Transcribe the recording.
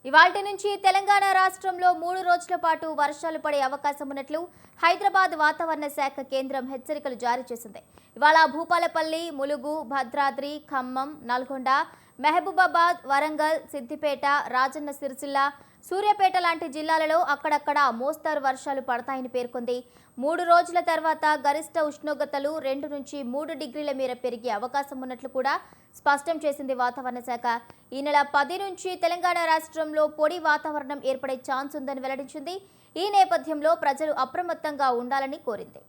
ఇవాల్టి నుంచి తెలంగాణ రాష్ట్రంలో 3 రోజుల పాటు వర్షాలు పడే అవకాశం ఉన్నట్లు హైదరాబాద్ వాతావరణ శాఖ కేంద్రం హెచ్చరికలు జారీ చేసింది. ఇవాళ భూపాలపల్లి, ములుగు, భద్రాద్రి, ఖమ్మం, నల్గొండ, మహబూబాబాద్, వరంగల్, సిద్దిపేట, రాజన్న సిరిసిల్ల, సూర్యాపేట లాంటి జిల్లాలలో అక్కడక్కడ మోస్తరు వర్షాలు పడతాయని పేర్కొంది. 3 రోజుల తర్వాత గరిష్ట ఉష్ణోగ్రతలు 2 నుంచి 3 డిగ్రీల మేర పెరిగే అవకాశం ఉన్నట్లు కూడా స్పష్టం చేసింది వాతావరణ శాఖ. ఈ నెల 10 నుంచి తెలంగాణ రాష్ట్రంలో పొడి వాతావరణం ఏర్పడే ఛాన్స్ ఉందని వెల్లడించింది. ఈ నేపథ్యంలో ప్రజలు అప్రమత్తంగా ఉండాలని కోరింది.